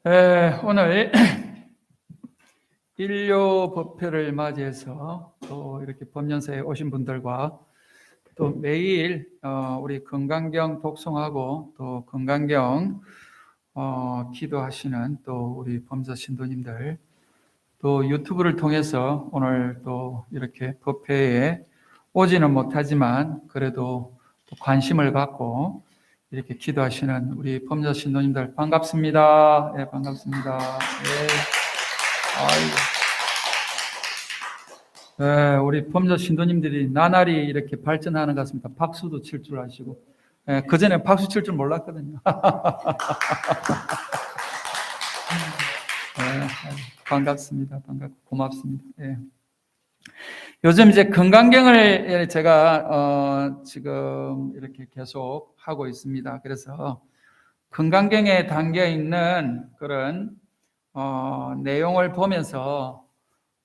오늘 일요법회를 맞이해서 또 이렇게 법연사에 오신 분들과 또 매일 우리 건강경 독송하고 또 건강경 기도하시는 또 우리 범사 신도님들, 또 유튜브를 통해서 오늘 또 이렇게 법회에 오지는 못하지만 그래도 또 관심을 갖고 이렇게 기도하시는 우리 범사 신도님들 반갑습니다. 네, 반갑습니다. 네. 네, 우리 범사 신도님들이 나날이 이렇게 발전하는 것 같습니다. 박수도 칠 줄 아시고. 네, 그전에 박수 칠 줄 몰랐거든요. 네, 반갑습니다. 고맙습니다. 네. 요즘 이제 건강경을 제가 지금 이렇게 계속 하고 있습니다. 그래서 건강경에 담겨 있는 그런 내용을 보면서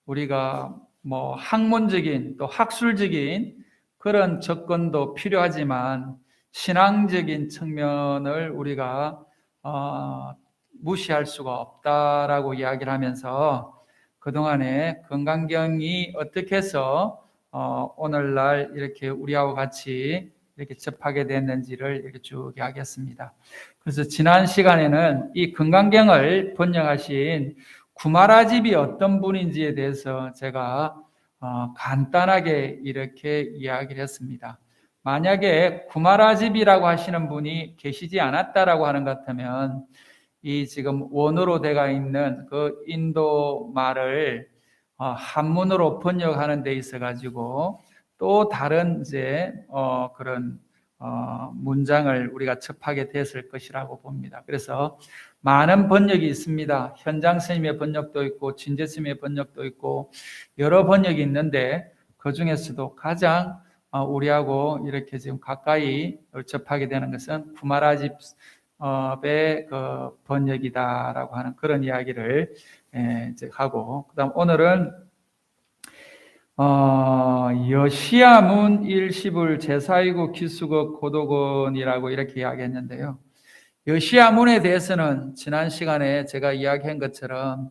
우리가 뭐 학문적인 또 학술적인 그런 접근도 필요하지만 신앙적인 측면을 우리가 무시할 수가 없다라고 이야기를 하면서 그동안에 건강경이 어떻게 해서 오늘날 이렇게 우리하고 같이 이렇게 접하게 됐는지를 이렇게 쭉 이야기했습니다. 그래서 지난 시간에는 이 건강경을 번역하신 구마라집이 어떤 분인지에 대해서 제가 간단하게 이렇게 이야기를 했습니다. 만약에 구마라집이라고 하시는 분이 계시지 않았다라고 하는 것 같으면 이 지금 원어로 되어 있는 그 인도 말을 한문으로 번역하는 데 있어 가지고 또 다른 이제 그런 문장을 우리가 접하게 됐을 것이라고 봅니다. 그래서 많은 번역이 있습니다. 현장 스님의 번역도 있고 진재 스님의 번역도 있고 여러 번역이 있는데 그 중에서도 가장 우리하고 이렇게 지금 가까이 접하게 되는 것은 구마라집 의 그 번역이다라고 하는 그런 이야기를 이제 하고, 그다음 오늘은 여시야문 일시불 제사이구 기수국 고도건이라고 이렇게 이야기했는데요. 여시야문에 대해서는 지난 시간에 제가 이야기한 것처럼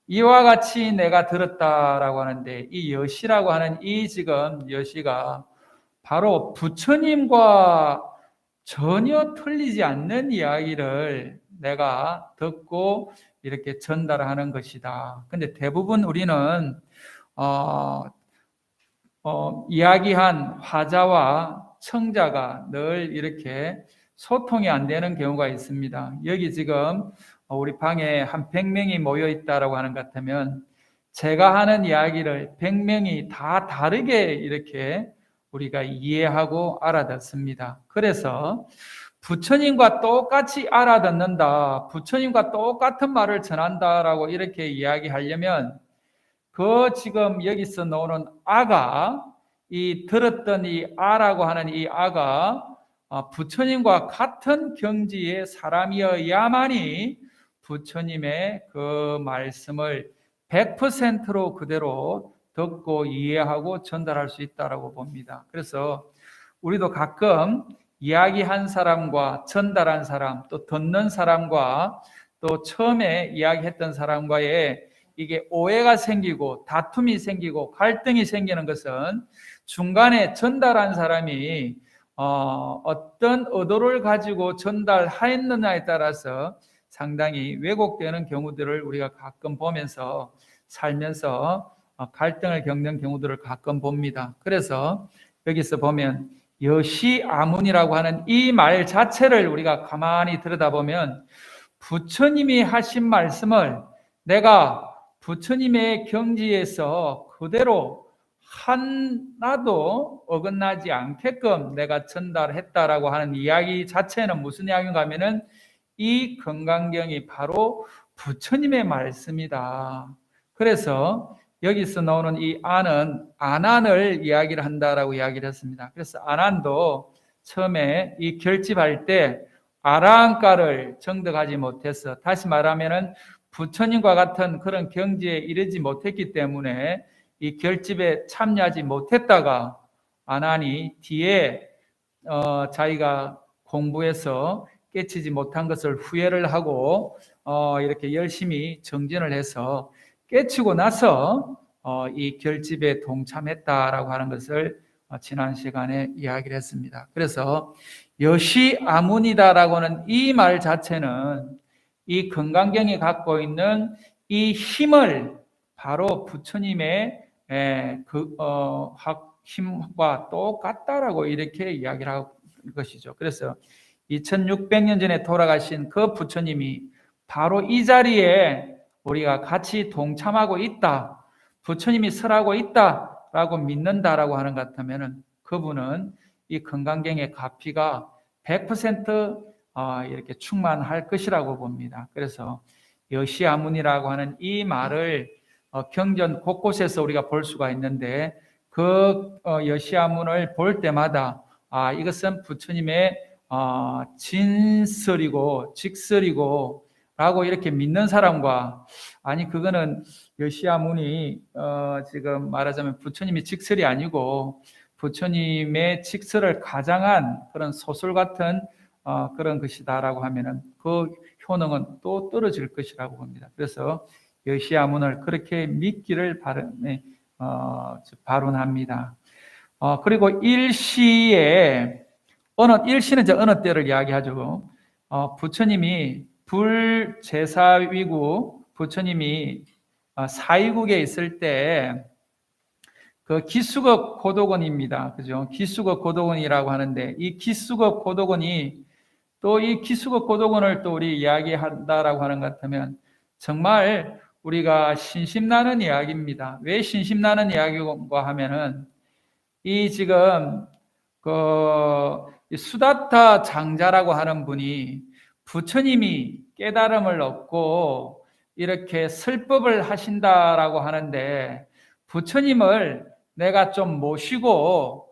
이와 같이 내가 들었다라고 하는데, 이 여시라고 하는 이 지금 여시가 바로 부처님과 전혀 틀리지 않는 이야기를 내가 듣고 이렇게 전달하는 것이다. 근데 대부분 우리는 이야기한 화자와 청자가 늘 이렇게 소통이 안 되는 경우가 있습니다. 여기 지금 우리 방에 한 100명이 모여 있다라고 하는 것 같으면 제가 하는 이야기를 100명이 다 다르게 이렇게 우리가 이해하고 알아듣습니다. 그래서 부처님과 똑같이 알아듣는다, 부처님과 똑같은 말을 전한다라고 이렇게 이야기하려면 그 지금 여기서 나오는 아가, 이 들었던 이 아라고 하는 이 아가 부처님과 같은 경지의 사람이어야만이 부처님의 그 말씀을 100%로 그대로 듣고 이해하고 전달할 수 있다고 봅니다. 그래서 우리도 가끔 이야기한 사람과 전달한 사람, 또 듣는 사람과 또 처음에 이야기했던 사람과의 이게 오해가 생기고 다툼이 생기고 갈등이 생기는 것은 중간에 전달한 사람이 어떤 의도를 가지고 전달하였느냐에 따라서 상당히 왜곡되는 경우들을 우리가 가끔 보면서 살면서 갈등을 겪는 경우들을 가끔 봅니다. 그래서 여기서 보면 여시아문이라고 하는 이 말 자체를 우리가 가만히 들여다보면 부처님이 하신 말씀을 내가 부처님의 경지에서 그대로 하나도 어긋나지 않게끔 내가 전달했다라고 하는 이야기 자체는 무슨 이야기인가 하면은 이 건강경이 바로 부처님의 말씀이다. 그래서 여기서 나오는 이 안은 안안을 이야기를 한다라고 이야기를 했습니다. 그래서 안안도 처음에 이 결집할 때 아라한가를 정득하지 못해서, 다시 말하면은 부처님과 같은 그런 경지에 이르지 못했기 때문에 이 결집에 참여하지 못했다가 안안이 뒤에 자기가 공부해서 깨치지 못한 것을 후회를 하고 이렇게 열심히 정진을 해서 깨치고 나서 이 결집에 동참했다라고 하는 것을 지난 시간에 이야기를 했습니다. 그래서 여시아문이다라고 하는 이 말 자체는 이 건강경이 갖고 있는 이 힘을 바로 부처님의 힘과 똑같다라고 이렇게 이야기를 하고 것이죠. 그래서 2600년 전에 돌아가신 그 부처님이 바로 이 자리에 우리가 같이 동참하고 있다, 부처님이 설하고 있다라고 믿는다라고 하는 것 같으면 그분은 이 건강경의 가피가 100% 이렇게 충만할 것이라고 봅니다. 그래서 여시아문이라고 하는 이 말을 경전 곳곳에서 우리가 볼 수가 있는데 그 여시아문을 볼 때마다 이것은 부처님의 진설이고 직설이고 라고 이렇게 믿는 사람과 아니 그거는 여시아문이 지금 말하자면 부처님이 직설이 아니고 부처님의 직설을 가장한 그런 소설 같은 그런 것이다라고 하면은 그 효능은 또 떨어질 것이라고 봅니다. 그래서 여시아문을 그렇게 믿기를 발언합니다. 그리고 일시는 이제 어느 때를 이야기하죠. 부처님이 불제사위국 부처님이 사위국에 있을 때 그 기수급 고도건입니다. 그죠? 기수급 고도건이라고 하는데 이 기수급 고도건이 또 이 기수급 고도건을 또 우리 이야기한다라고 하는 것 같으면 정말 우리가 신심나는 이야기입니다. 왜 신심나는 이야기인가 하면은 이 지금 그 수다타 장자라고 하는 분이 부처님이 깨달음을 얻고 이렇게 설법을 하신다라고 하는데 부처님을 내가 좀 모시고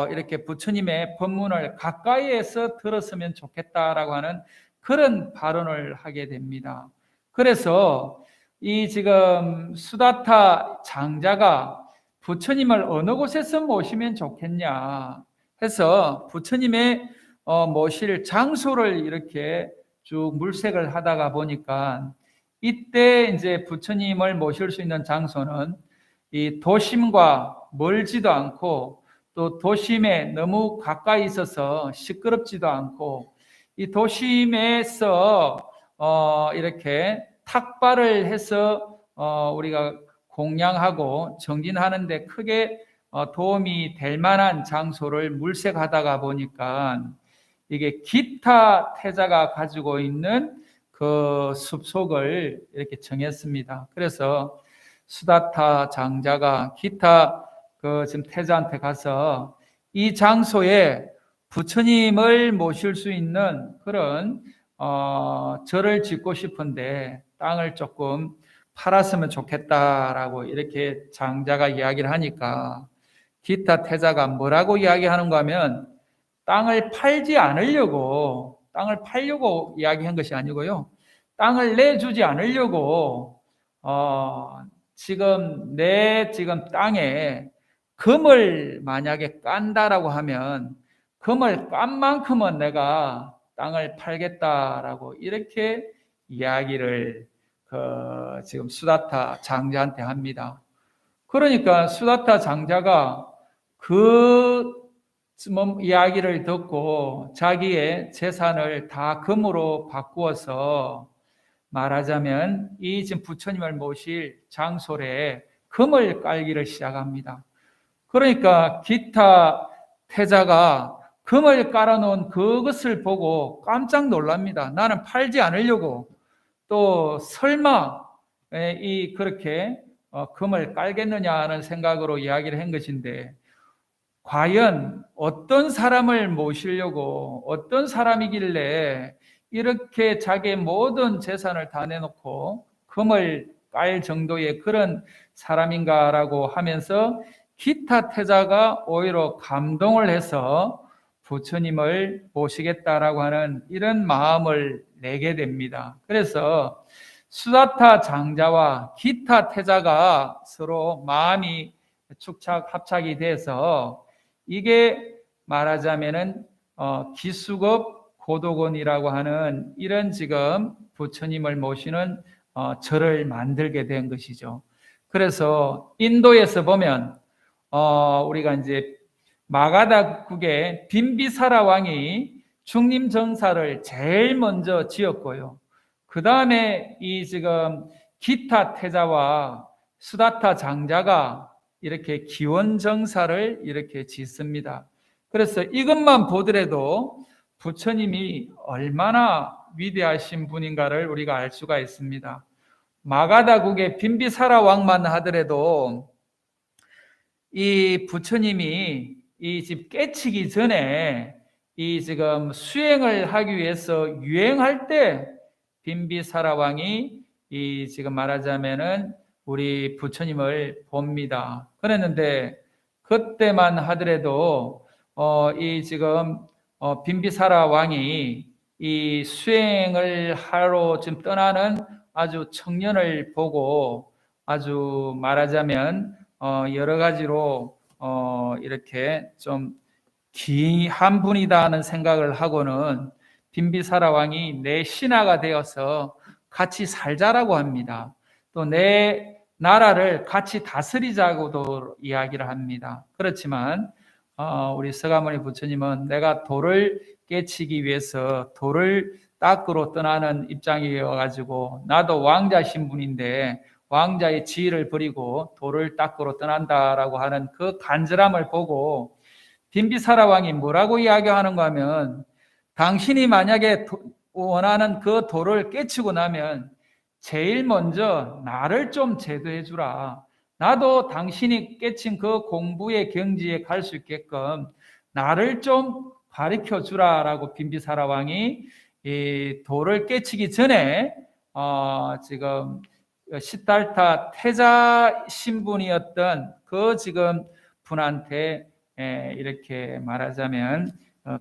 이렇게 부처님의 법문을 가까이에서 들었으면 좋겠다라고 하는 그런 발언을 하게 됩니다. 그래서 이 지금 수다타 장자가 부처님을 어느 곳에서 모시면 좋겠냐 해서 부처님의 모실 장소를 이렇게 쭉 물색을 하다가 보니까 이때 이제 부처님을 모실 수 있는 장소는 이 도심과 멀지도 않고 또 도심에 너무 가까이 있어서 시끄럽지도 않고 이 도심에서 이렇게 탁발을 해서 우리가 공양하고 정진하는데 크게 도움이 될 만한 장소를 물색하다가 보니까 이게 기타 태자가 가지고 있는 그 숲속을 이렇게 정했습니다. 그래서 수다타 장자가 기타 그 지금 태자한테 가서 이 장소에 부처님을 모실 수 있는 그런 절을 짓고 싶은데 땅을 조금 팔았으면 좋겠다라고 이렇게 장자가 이야기를 하니까 기타 태자가 뭐라고 이야기하는가 하면 땅을 팔려고 이야기한 것이 아니고요. 땅을 내주지 않으려고 지금 내 땅에 금을 만약에 깐다라고 하면 금을 깐 만큼은 내가 땅을 팔겠다라고 이렇게 이야기를 지금 수다타 장자한테 합니다. 그러니까 수다타 장자가 그 이야기를 듣고 자기의 재산을 다 금으로 바꾸어서 말하자면 이 지금 부처님을 모실 장소에 금을 깔기를 시작합니다. 그러니까 기타 태자가 금을 깔아놓은 그것을 보고 깜짝 놀랍니다. 나는 팔지 않으려고 또 설마 그렇게 금을 깔겠느냐 하는 생각으로 이야기를 한 것인데 과연 어떤 사람을 모시려고 어떤 사람이길래 이렇게 자기의 모든 재산을 다 내놓고 금을 깔 정도의 그런 사람인가라고 하면서 기타 태자가 오히려 감동을 해서 부처님을 모시겠다라고 하는 이런 마음을 내게 됩니다. 그래서 수다타 장자와 기타 태자가 서로 마음이 합착이 돼서 이게 말하자면은 기수급 고도곤이라고 하는 이런 지금 부처님을 모시는 절을 만들게 된 것이죠. 그래서 인도에서 보면 우리가 이제 마가다국의 빈비사라 왕이 중림정사를 제일 먼저 지었고요. 그 다음에 이 지금 기타 태자와 수다타 장자가 이렇게 기원정사를 이렇게 짓습니다. 그래서 이것만 보더라도 부처님이 얼마나 위대하신 분인가를 우리가 알 수가 있습니다. 마가다국의 빈비사라 왕만 하더라도 이 부처님이 이 집 깨치기 전에 이 지금 수행을 하기 위해서 유행할 때 빈비사라 왕이 이 지금 말하자면은 우리 부처님을 봅니다. 그랬는데 그때만 하더라도 이 지금 빈비사라 왕이 이 수행을 하러 지금 떠나는 아주 청년을 보고 아주 말하자면 여러 가지로 이렇게 좀 귀한 분이다 하는 생각을 하고는 빈비사라 왕이 내 신하가 되어서 같이 살자라고 합니다. 또 내 나라를 같이 다스리자고도 이야기를 합니다. 그렇지만 우리 서가모니 부처님은 내가 돌을 깨치기 위해서 돌을 닦으러 떠나는 입장이어가지고 나도 왕자 신분인데 왕자의 지위를 버리고 돌을 닦으러 떠난다라고 하는 그 간절함을 보고 빈비사라 왕이 뭐라고 이야기하는가 하면 당신이 만약에 원하는 그 돌을 깨치고 나면 제일 먼저 나를 좀 제도해 주라. 나도 당신이 깨친 그 공부의 경지에 갈 수 있게끔 나를 좀 가르쳐 주라라고 빈비사라 왕이 이 돌을 깨치기 전에 지금 시달타 태자 신분이었던 그 지금 분한테 이렇게 말하자면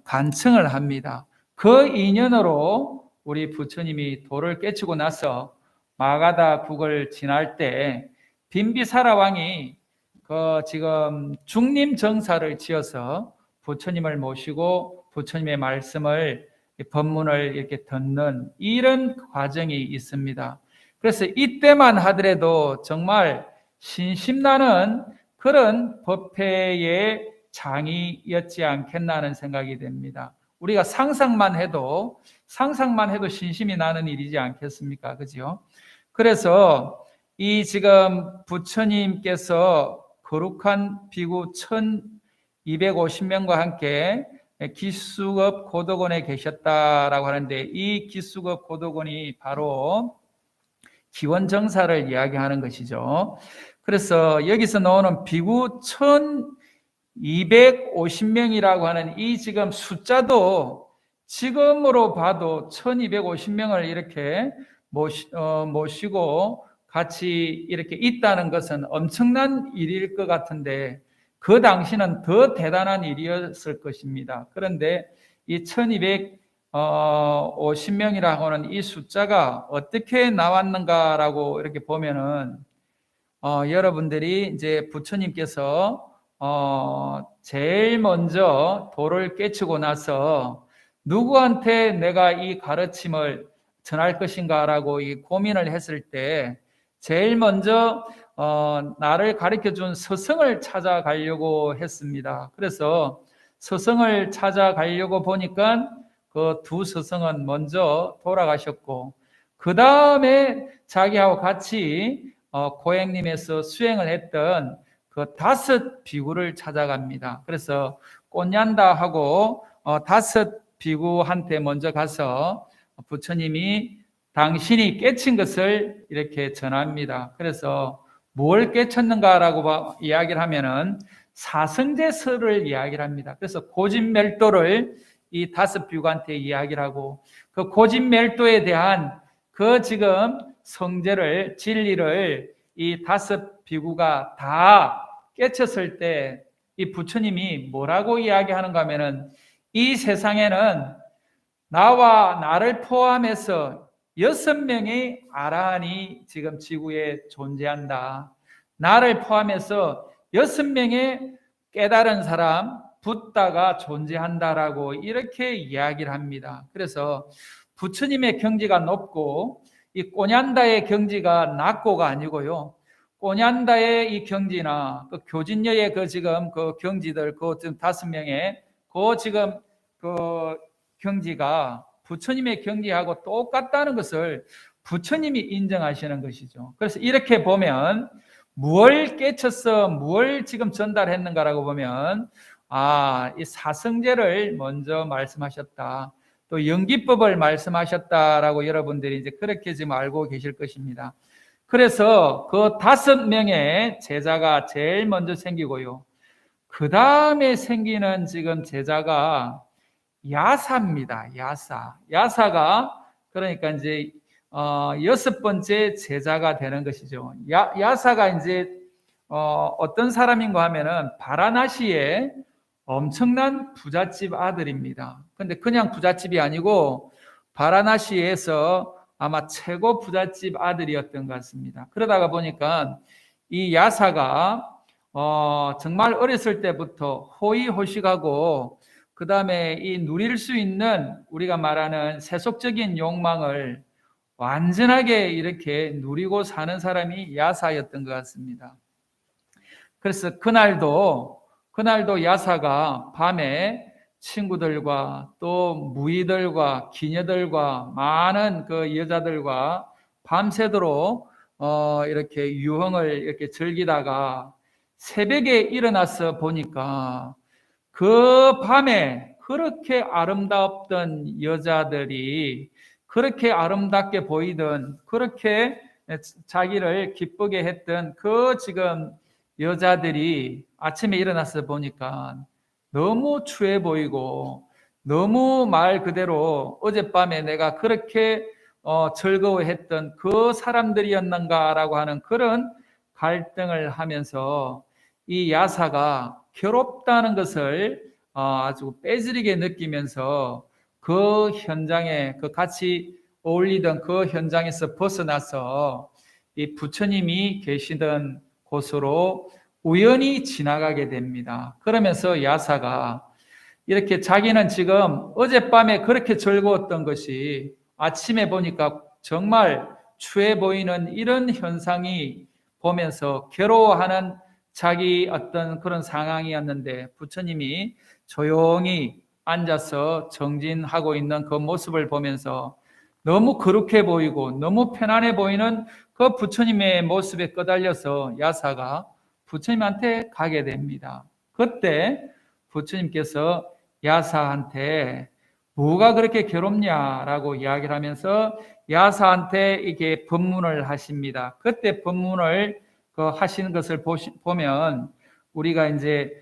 간청을 합니다. 그 인연으로 우리 부처님이 돌을 깨치고 나서 마가다국을 지날 때 빈비사라 왕이 그 지금 중림정사를 지어서 부처님을 모시고 부처님의 말씀을 법문을 이렇게 듣는 이런 과정이 있습니다. 그래서 이때만 하더라도 정말 신심나는 그런 법회의 장이었지 않겠나 하는 생각이 됩니다. 우리가 상상만 해도 신심이 나는 일이지 않겠습니까? 그죠? 그래서 이 지금 부처님께서 거룩한 비구 1250명과 함께 기수급 고도곤에 계셨다라고 하는데 이 기수급 고도곤이 바로 기원정사를 이야기하는 것이죠. 그래서 여기서 나오는 비구 1250명이라고 하는 이 지금 숫자도 지금으로 봐도 1250명을 이렇게 모시고 같이 이렇게 있다는 것은 엄청난 일일 것 같은데 그 당시는 더 대단한 일이었을 것입니다. 그런데 이 1250명이라고 하는 이 숫자가 어떻게 나왔는가라고 이렇게 보면은 여러분들이 이제 부처님께서 제일 먼저 돌을 깨치고 나서 누구한테 내가 이 가르침을 전할 것인가라고 이 고민을 했을 때 제일 먼저 나를 가르쳐준 스승을 찾아가려고 했습니다. 그래서 스승을 찾아가려고 보니까 그 두 스승은 먼저 돌아가셨고 그 다음에 자기하고 같이 고행림에서 수행을 했던 그 5 비구를 찾아갑니다. 그래서 꽃냔다 하고 5 비구한테 먼저 가서 부처님이 당신이 깨친 것을 이렇게 전합니다. 그래서 뭘 깨쳤는가라고 이야기를 하면은 사성제설을 이야기를 합니다. 그래서 고진멸도를 이 5 비구한테 이야기를 하고 그 고진멸도에 대한 그 지금 성제를 진리를 이 5 비구가 다 깨쳤을 때 이 부처님이 뭐라고 이야기하는가 하면은 이 세상에는 나와 나를 포함해서 6명의 아라한이 지금 지구에 존재한다. 나를 포함해서 6명의 깨달은 사람, 붓다가 존재한다라고 이렇게 이야기를 합니다. 그래서 부처님의 경지가 높고 이 꼬냔다의 경지가 낮고가 아니고요. 꼬냔다의 이 경지나 그 교진녀의 그 지금 그 경지들 그 지금 5명의 그 지금 그 경지가 부처님의 경지하고 똑같다는 것을 부처님이 인정하시는 것이죠. 그래서 이렇게 보면 무엇을 깨쳐서 무엇을 지금 전달했는가라고 보면 이 사성제를 먼저 말씀하셨다. 또 연기법을 말씀하셨다라고 여러분들이 이제 그렇게 지금 알고 계실 것입니다. 그래서 그 5명의 제자가 제일 먼저 생기고요. 그 다음에 생기는 지금 제자가 야사입니다. 야사가 그러니까 이제 6번째 제자가 되는 것이죠. 야사가 이제 어떤 사람인가 하면은 바라나시의 엄청난 부잣집 아들입니다. 근데 그냥 부잣집이 아니고 바라나시에서 아마 최고 부잣집 아들이었던 것 같습니다. 그러다가 보니까 이 야사가 정말 어렸을 때부터 호의호식하고 그 다음에 이 누릴 수 있는 우리가 말하는 세속적인 욕망을 완전하게 이렇게 누리고 사는 사람이 야사였던 것 같습니다. 그래서 그날도 야사가 밤에 친구들과 또 무의들과 기녀들과 많은 그 여자들과 밤새도록 이렇게 유흥을 이렇게 즐기다가 새벽에 일어나서 보니까 그 밤에 그렇게 아름답던 여자들이 그렇게 아름답게 보이던 그렇게 자기를 기쁘게 했던 그 지금 여자들이 아침에 일어나서 보니까 너무 추해 보이고 너무 말 그대로 어젯밤에 내가 그렇게 즐거워했던 그 사람들이었는가라고 하는 그런 갈등을 하면서 이 야사가 괴롭다는 것을 아주 빼지르게 느끼면서 그 현장에 그 같이 어울리던 그 현장에서 벗어나서 이 부처님이 계시던 곳으로 우연히 지나가게 됩니다. 그러면서 야사가 이렇게 자기는 지금 어젯밤에 그렇게 즐거웠던 것이 아침에 보니까 정말 추해 보이는 이런 현상이 보면서 괴로워하는 자기 어떤 그런 상황이었는데 부처님이 조용히 앉아서 정진하고 있는 그 모습을 보면서 너무 거룩해 보이고 너무 편안해 보이는 그 부처님의 모습에 끄달려서 야사가 부처님한테 가게 됩니다. 그때 부처님께서 야사한테 뭐가 그렇게 괴롭냐라고 이야기를 하면서 야사한테 이게 법문을 하십니다. 그때 법문을 하시는 것을 보면 우리가 이제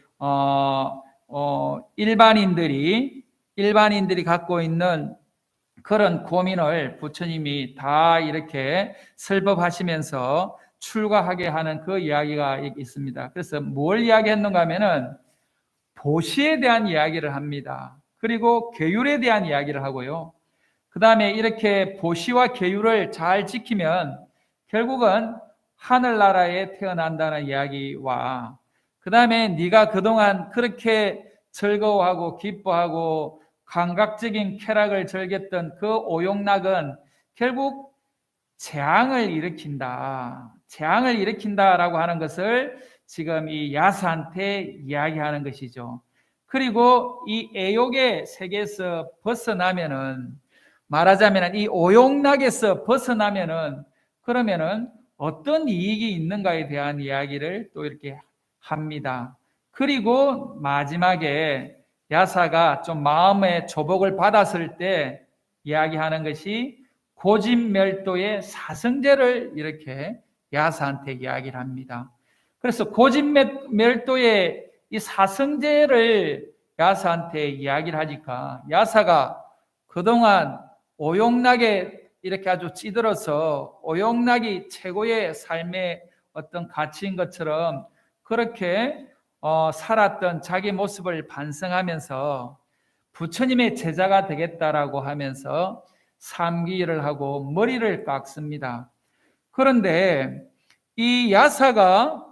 일반인들이 갖고 있는 그런 고민을 부처님이 다 이렇게 설법하시면서 출가하게 하는 그 이야기가 있습니다. 그래서 뭘 이야기했는가 하면은 보시에 대한 이야기를 합니다. 그리고 계율에 대한 이야기를 하고요. 그 다음에 이렇게 보시와 계율을 잘 지키면 결국은 하늘나라에 태어난다는 이야기와 그 다음에 네가 그동안 그렇게 즐거워하고 기뻐하고 감각적인 쾌락을 즐겼던 그 오용락은 결국 재앙을 일으킨다라고 하는 것을 지금 이 야사한테 이야기하는 것이죠. 그리고 이 애욕의 세계에서 벗어나면은 말하자면 이 오용락에서 벗어나면은 그러면은 어떤 이익이 있는가에 대한 이야기를 또 이렇게 합니다. 그리고 마지막에 야사가 좀 마음의 조복을 받았을 때 이야기하는 것이 고집멸도의 사성제를 이렇게 야사한테 이야기를 합니다. 그래서 고집멸도의 이 사성제를 야사한테 이야기를 하니까 야사가 그동안 오용락에 이렇게 아주 찌들어서 오용락이 최고의 삶의 어떤 가치인 것처럼 그렇게 살았던 자기 모습을 반성하면서 부처님의 제자가 되겠다라고 하면서 삼기를 하고 머리를 깎습니다. 그런데 이 야사가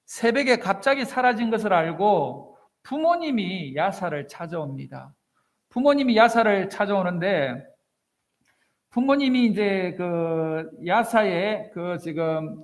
새벽에 갑자기 사라진 것을 알고 부모님이 야사를 찾아옵니다. 부모님이 야사를 찾아오는데 부모님이 이제 그 야사의 지금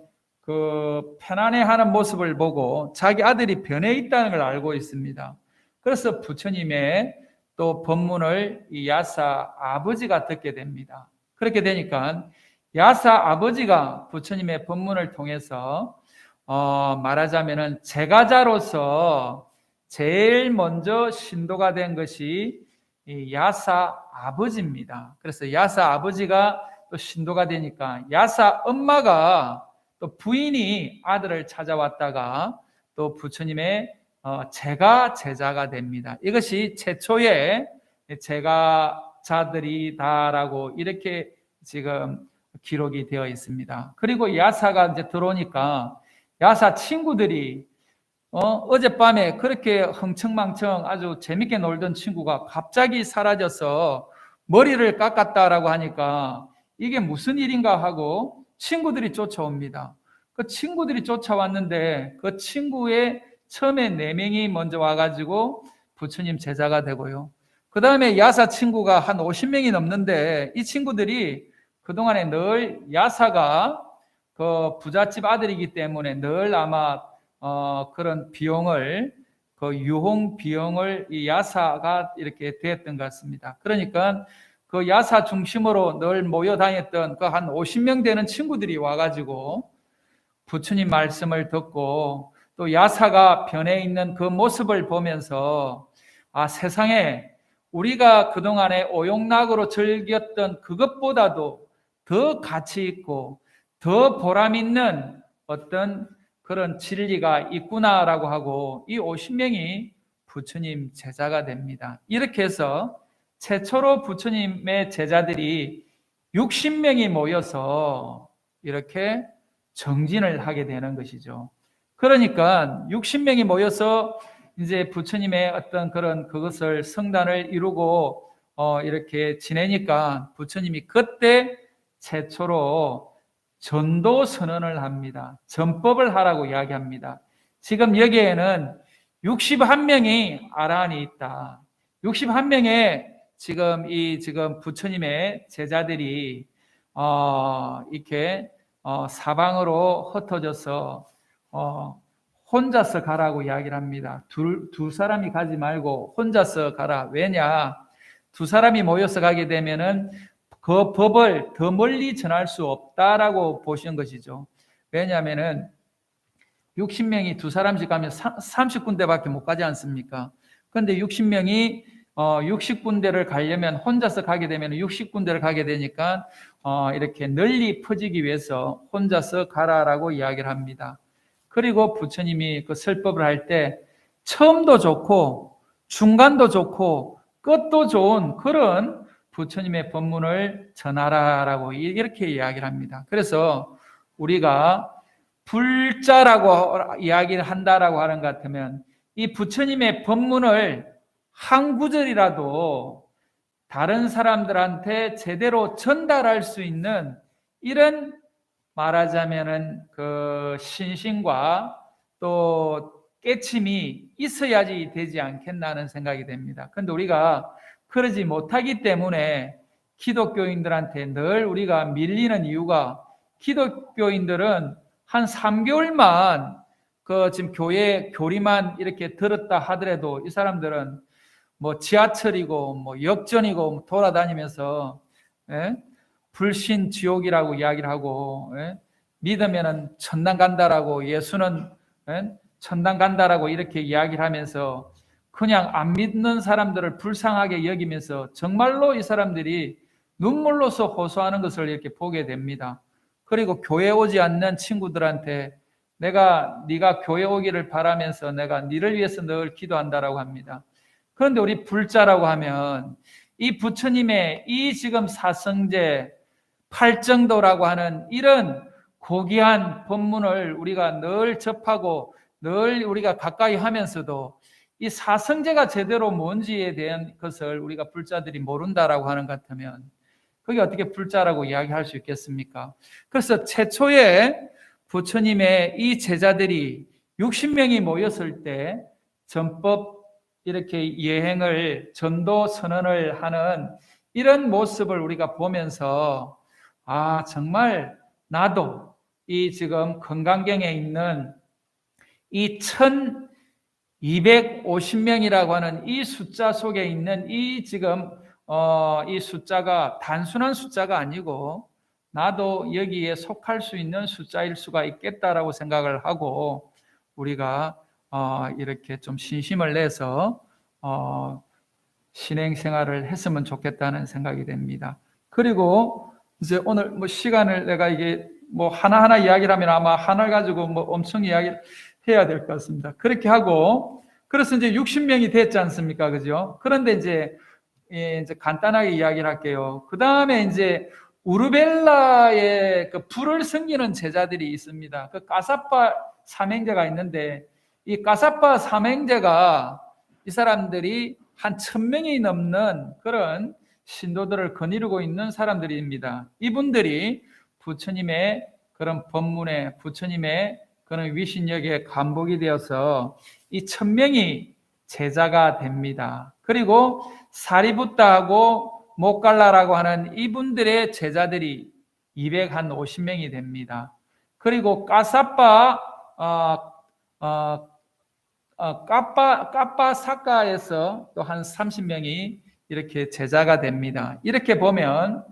편안해하는 모습을 보고 자기 아들이 변해 있다는 걸 알고 있습니다. 그래서 부처님의 또 법문을 이 야사 아버지가 듣게 됩니다. 그렇게 되니까 야사 아버지가 부처님의 법문을 통해서 말하자면은 제가자로서 제일 먼저 신도가 된 것이 이 야사 아버지입니다. 그래서 야사 아버지가 또 신도가 되니까 야사 엄마가 또 부인이 아들을 찾아왔다가 또 부처님의 제자가 됩니다. 이것이 최초의 제자들이다라고 이렇게 지금 기록이 되어 있습니다. 그리고 야사가 이제 들어오니까 야사 친구들이 어젯밤에 그렇게 흥청망청 아주 재밌게 놀던 친구가 갑자기 사라져서 머리를 깎았다라고 하니까 이게 무슨 일인가 하고 친구들이 쫓아옵니다. 그 친구들이 쫓아왔는데 그 친구의 처음에 4명이 먼저 와가지고 부처님 제자가 되고요. 그 다음에 야사 친구가 한 50명이 넘는데 이 친구들이 그동안에 늘 야사가 그 부잣집 아들이기 때문에 늘 아마 그런 비용을 유홍 비용을 이 야사가 이렇게 됐던 것 같습니다. 그러니까 그 야사 중심으로 늘 모여 다녔던 그 한 50명 되는 친구들이 와가지고 부처님 말씀을 듣고 또 야사가 변해 있는 그 모습을 보면서 세상에 우리가 그동안에 오용락으로 즐겼던 그것보다도 더 가치 있고 더 보람 있는 어떤 그런 진리가 있구나라고 하고 이 50명이 부처님 제자가 됩니다. 이렇게 해서 최초로 부처님의 제자들이 60명이 모여서 이렇게 정진을 하게 되는 것이죠. 그러니까 60명이 모여서 이제 부처님의 어떤 그것을 성단을 이루고 이렇게 지내니까 부처님이 그때 최초로 전도 선언을 합니다. 전법을 하라고 이야기합니다. 지금 여기에는 61명이 아라한이 있다. 61명의 지금 부처님의 제자들이 이렇게 사방으로 흩어져서 혼자서 가라고 이야기를 합니다. 두 사람이 가지 말고 혼자서 가라. 왜냐? 두 사람이 모여서 가게 되면은 그 법을 더 멀리 전할 수 없다라고 보시는 것이죠. 왜냐하면은 60명이 두 사람씩 가면 30군데밖에 못 가지 않습니까? 그런데 60명이 60군데를 가려면 혼자서 가게 되면 60군데를 가게 되니까 이렇게 널리 퍼지기 위해서 혼자서 가라라고 이야기를 합니다. 그리고 부처님이 그 설법을 할 때 처음도 좋고 중간도 좋고 끝도 좋은 그런 부처님의 법문을 전하라라고 이렇게 이야기를 합니다. 그래서 우리가 불자라고 이야기를 한다라고 하는 것 같으면 이 부처님의 법문을 한 구절이라도 다른 사람들한테 제대로 전달할 수 있는 이런 말하자면은 그 신심과 또 깨침이 있어야지 되지 않겠나는 생각이 됩니다. 그런데 우리가 그러지 못하기 때문에 기독교인들한테 늘 우리가 밀리는 이유가 기독교인들은 한 3개월만 지금 교회 교리만 이렇게 들었다 하더라도 이 사람들은 뭐 지하철이고 뭐 역전이고 돌아다니면서 불신 지옥이라고 이야기를 하고 믿으면은 천당 간다라고 예수는 천당 간다라고 이렇게 이야기를 하면서 그냥 안 믿는 사람들을 불쌍하게 여기면서 정말로 이 사람들이 눈물로서 호소하는 것을 이렇게 보게 됩니다. 그리고 교회 오지 않는 친구들한테 네가 교회 오기를 바라면서 내가 니를 위해서 늘 기도한다라고 합니다. 그런데 우리 불자라고 하면 이 부처님의 이 지금 사성제 팔정도라고 하는 이런 고귀한 법문을 우리가 늘 접하고 늘 우리가 가까이 하면서도 이 사성제가 제대로 뭔지에 대한 것을 우리가 불자들이 모른다라고 하는 것 같으면 그게 어떻게 불자라고 이야기할 수 있겠습니까? 그래서 최초에 부처님의 이 제자들이 60명이 모였을 때 전법 이렇게 여행을 전도 선언을 하는 이런 모습을 우리가 보면서 아, 정말 나도 이 지금 건강경에 있는 이 1250명이라고 하는 이 숫자 속에 있는 이 지금 이 숫자가 단순한 숫자가 아니고 나도 여기에 속할 수 있는 숫자일 수가 있겠다라고 생각을 하고 우리가 이렇게 좀 신심을 내서 신행 생활을 했으면 좋겠다는 생각이 됩니다. 그리고 이제 오늘 뭐 시간을 내가 이게 뭐 하나하나 이야기를 하면 아마 하나를 가지고 뭐 엄청 이야기를 해야 될 것 같습니다. 그렇게 하고 그래서 이제 60명이 됐지 않습니까? 그죠? 그런데 이제 간단하게 이야기를 할게요. 그 다음에 이제 우르벨라의 그 불을 섬기는 제자들이 있습니다. 그 까사파 삼형제가 있는데 이 까사파 삼형제가 이 사람들이 한 1000명이 넘는 그런 신도들을 거느리고 있는 사람들입니다. 이분들이 부처님의 그런 법문에 부처님의 그런 위신력에 감복이 되어서 이 1000명이 제자가 됩니다. 그리고 사리부타하고 모갈라라고 하는 이분들의 제자들이 250명이 됩니다. 그리고 까사파 까빠사카에서 또 한 30명이 이렇게 제자가 됩니다. 이렇게 보면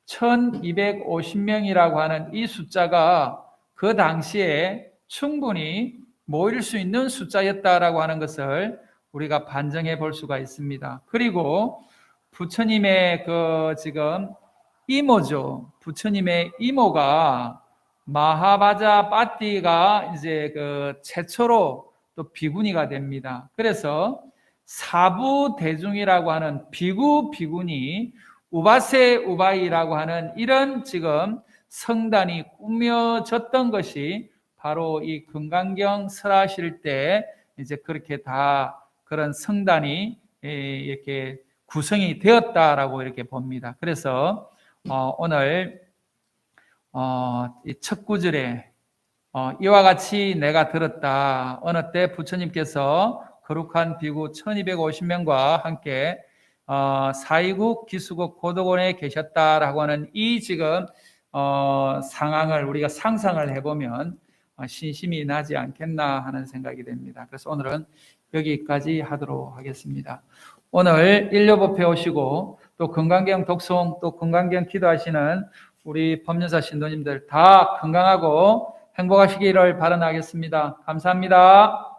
1250명이라고 하는 이 숫자가 그 당시에 충분히 모일 수 있는 숫자였다라고 하는 것을 우리가 반증해 볼 수가 있습니다. 그리고 부처님의 그 지금 이모죠. 부처님의 이모가 마하바자 빠띠가 이제 그 최초로 또 비구니가 됩니다. 그래서 사부 대중이라고 하는 비구니 우바세 우바이라고 하는 이런 지금 성단이 꾸며졌던 것이 바로 이 금강경 설하실 때 이제 그렇게 다 그런 성단이 이렇게 구성이 되었다라고 이렇게 봅니다. 그래서 오늘 이 첫 구절에 이와 같이 내가 들었다. 어느 때 부처님께서 거룩한 비구 1250명과 함께 사이국 기수국 고도곤에 계셨다라고 하는 이 지금 상황을 우리가 상상을 해보면 신심이 나지 않겠나 하는 생각이 됩니다. 그래서 오늘은 여기까지 하도록 하겠습니다. 오늘 인료법회 오시고 또 건강경 독송 또 건강경 기도하시는 우리 법륜사 신도님들 다 건강하고 행복하시기를 바라겠습니다. 감사합니다.